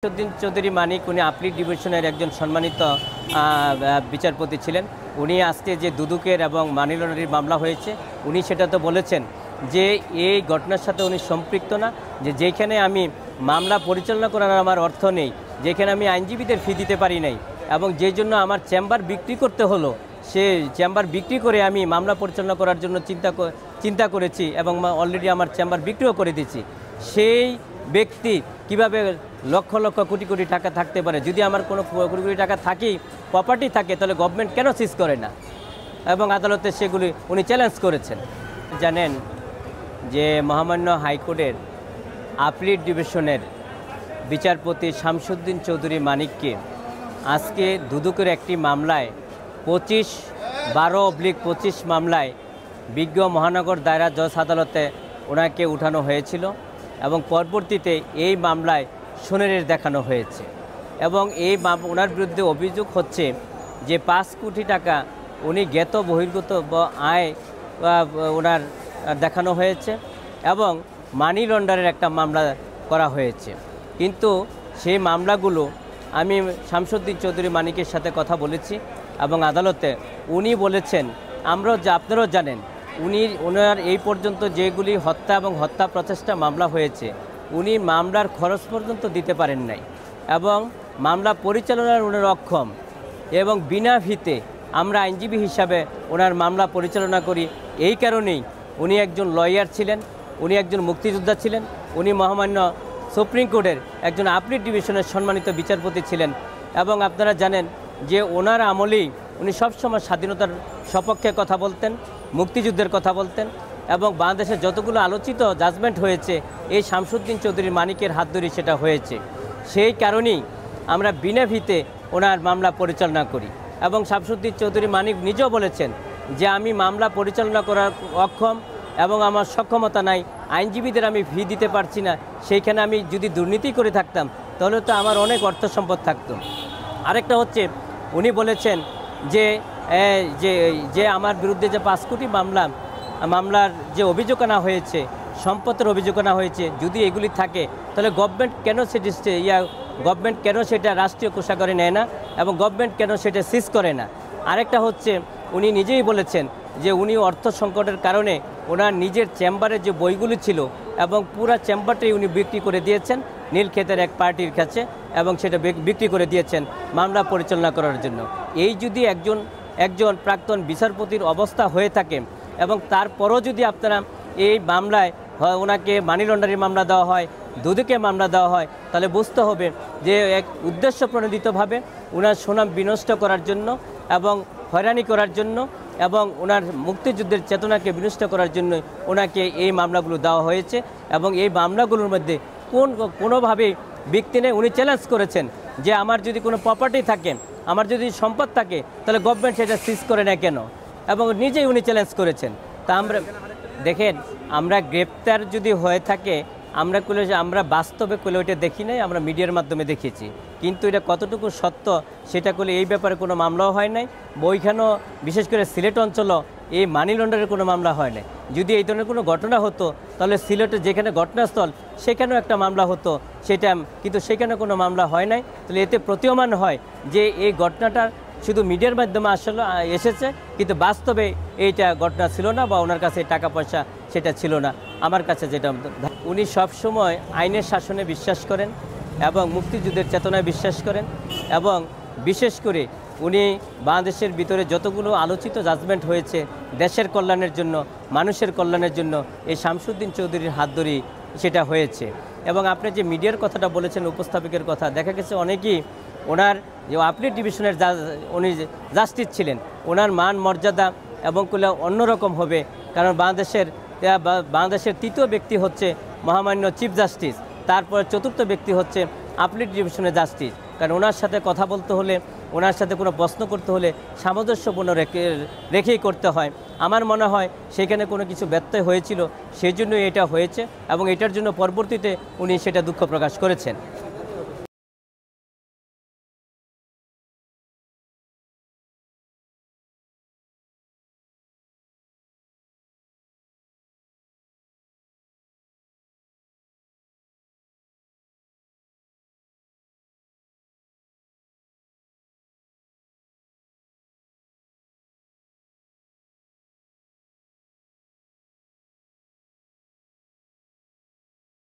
শামসুদ্দিন চৌধুরী মানিক উনি আপিল ডিভিশনের একজন সম্মানিত বিচারপতি ছিলেন। উনি আজকে যে দুদকের এবং মানি লন্ডারিং মামলা হয়েছে উনি সেটা তো বলেছেন যে এই ঘটনার সাথে উনি সম্পৃক্ত না, যেখানে আমি মামলা পরিচালনা করার আমার অর্থ নেই, যেখানে আমি আইনজীবীদের ফি দিতে পারি নাই এবং যে জন্য আমার চেম্বার বিক্রি করতে হলো, সে চেম্বার বিক্রি করে আমি মামলা পরিচালনা করার জন্য চিন্তা করেছি এবং অলরেডি আমার চেম্বার বিক্রিও করে দিয়েছি। সেই ব্যক্তি কিভাবে লক্ষ লক্ষ কোটি কোটি টাকা থাকতে পারে? যদি আমার কোনো কোটি কোটি টাকা থাকেই, প্রপার্টি থাকে, তাহলে গভর্নমেন্ট কেন সিজ করে না? এবং আদালতে সেগুলি উনি চ্যালেঞ্জ করেছেন। জানেন যে মহামান্য হাইকোর্টের আপিল ডিভিশনের বিচারপতি শামসুদ্দিন চৌধুরী মানিককে আজকে দুদকের একটি মামলায় 25/12/25 মামলায় বিজ্ঞ মহানগর দায়রা জজ আদালতে ওনাকে উঠানো হয়েছিল এবং পরবর্তীতে এই মামলায় শুনানি দেখানো হয়েছে এবং ওনার বিরুদ্ধে অভিযোগ হচ্ছে যে 5 কোটি টাকা উনি জ্ঞাত বহির্গত আয় ওনার দেখানো হয়েছে এবং মানি লন্ডারের একটা মামলা করা হয়েছে। কিন্তু সেই মামলাগুলো আমি শামসুদ্দিন চৌধুরী মানিকের সাথে কথা বলেছি এবং আদালতে উনি বলেছেন, আপনারাও জানেন, ওনার এই পর্যন্ত যেগুলি হত্যা এবং হত্যা প্রচেষ্টা মামলা হয়েছে উনি মামলার খরচ পর্যন্ত দিতে পারেন নাই এবং মামলা পরিচালনার উনার অক্ষম এবং বিনা ফিতে আমরা আইনজীবী হিসাবে ওনার মামলা পরিচালনা করি। এই কারণেই উনি একজন লয়ার ছিলেন, উনি একজন মুক্তিযোদ্ধা ছিলেন, উনি মহামান্য সুপ্রিম কোর্টের একজন আপিল ডিভিশনের সম্মানিত বিচারপতি ছিলেন এবং আপনারা জানেন যে ওনার আমলেই উনি সবসময় স্বাধীনতার সপক্ষে কথা বলতেন, মুক্তিযুদ্ধের কথা বলতেন এবং বাংলাদেশের যতগুলো আলোচিত জাজমেন্ট হয়েছে এই শামসুদ্দিন চৌধুরী মানিকের হাত ধরে সেটা হয়েছে। সেই কারণেই আমরা বিনা ফিতে ওনার মামলা পরিচালনা করি এবং শামসুদ্দিন চৌধুরী মানিক নিজেও বলেছেন যে আমি মামলা পরিচালনা করার অক্ষম এবং আমার সক্ষমতা নাই, আইনজীবীদের আমি ফি দিতে পারছি না। সেইখানে আমি যদি দুর্নীতি করে থাকতাম তাহলে তো আমার অনেক অর্থ সম্পদ থাকতো। আরেকটা হচ্ছে উনি বলেছেন যে যে আমার বিরুদ্ধে যে 5 কোটি মামলার যে অভিযোগ আনা হয়েছে, সম্পদের অভিযোগ আনা হয়েছে, যদি এগুলি থাকে তাহলে গভর্নমেন্ট কেন সেটা রাষ্ট্রীয় কোষাগারে নেয় না এবং গভর্নমেন্ট কেন সেটা সিজ করে না? আরেকটা হচ্ছে উনি নিজেই বলেছেন যে উনি অর্থ সংকটের কারণে ওনার নিজের চেম্বারের যে বইগুলি ছিল এবং পুরো চেম্বারটাই উনি বিক্রি করে দিয়েছেন নীলক্ষেতের এক পার্টির কাছে এবং সেটা বিক্রি করে দিয়েছেন মামলা পরিচালনা করার জন্য। এই যদি একজন প্রাক্তন বিচারপতির অবস্থা হয়ে থাকে এবং তারপরও যদি আপনারা এই মামলায় ওনাকে মানি লন্ডারিং মামলা দেওয়া হয়, দুদকে মামলা দেওয়া হয়, তাহলে বুঝতে হবে যে এক উদ্দেশ্য প্রণোদিতভাবে ওনার সুনাম বিনষ্ট করার জন্য এবং হয়রানি করার জন্য এবং ওনার মুক্তিযুদ্ধের চেতনাকে বিনষ্ট করার জন্য ওনাকে এই মামলাগুলো দেওয়া হয়েছে এবং এই মামলাগুলোর মধ্যে কোনোভাবেই ব্যক্তি নেই। উনি চ্যালেঞ্জ করেছেন যে আমার যদি কোনো প্রপার্টি থাকে, আমার যদি সম্পদ থাকে, তাহলে গভর্নমেন্ট সেটা সিজ করে না কেন? এবং নিজেই উনি চ্যালেঞ্জ করেছেন। তা আমরা দেখেন, আমরা গ্রেপ্তার যদি হয়ে থাকে আমরা বাস্তবে করলে ওইটা দেখি নাই, আমরা মিডিয়ার মাধ্যমে দেখেছি, কিন্তু এটা কতটুকু সত্য সেটা করলে এই ব্যাপারে কোনো মামলাও হয় নাই। ওইখানেও বিশেষ করে সিলেট অঞ্চলও এই মানি লন্ডারের কোনো মামলা হয় নাই। যদি এই ধরনের কোনো ঘটনা হতো তাহলে সিলেটের যেখানে ঘটনাস্থল সেখানেও একটা মামলা হতো, কিন্তু সেখানে কোনো মামলা হয় নাই। তাহলে এতে প্রতীয়মান হয় যে এই ঘটনাটা শুধু মিডিয়ার মাধ্যমে আসলে এসেছে, কিন্তু বাস্তবে এইটা ঘটনা ছিল না বা ওনার কাছে টাকা পয়সা সেটা ছিল না। আমার কাছে যেটা, উনি সবসময় আইনের শাসনে বিশ্বাস করেন এবং মুক্তিযুদ্ধের চেতনায় বিশ্বাস করেন এবং বিশেষ করে উনি বাংলাদেশের ভিতরে যতগুলো আলোচিত জাজমেন্ট হয়েছে দেশের কল্যাণের জন্য, মানুষের কল্যাণের জন্য এই শামসুদ্দিন চৌধুরীর হাত ধরেই সেটা হয়েছে। এবং আপনি যে মিডিয়ার কথাটা বলেছেন, উপস্থাপকের কথা, দেখা গেছে অনেকেই ওনার যে আপিল ডিভিশনের উনি জাস্টিস ছিলেন, ওনার মান মর্যাদা এবং অন্যরকম হবে, কারণ বাংলাদেশের তৃতীয় ব্যক্তি হচ্ছে মহামান্য চিফ জাস্টিস, তারপরে চতুর্থ ব্যক্তি হচ্ছে আপিল ডিভিশনের জাস্টিস। কারণ ওনার সাথে কথা বলতে হলে, ওনার সাথে কোনো প্রশ্ন করতে হলে সামঞ্জস্যপূর্ণ রেখেই করতে হয়। আমার মনে হয় সেখানে কোনো কিছু ব্যত্যয় হয়েছিল, সেই জন্যই এটা হয়েছে এবং এটার জন্য পরবর্তীতে উনি সেটা দুঃখ প্রকাশ করেছেন।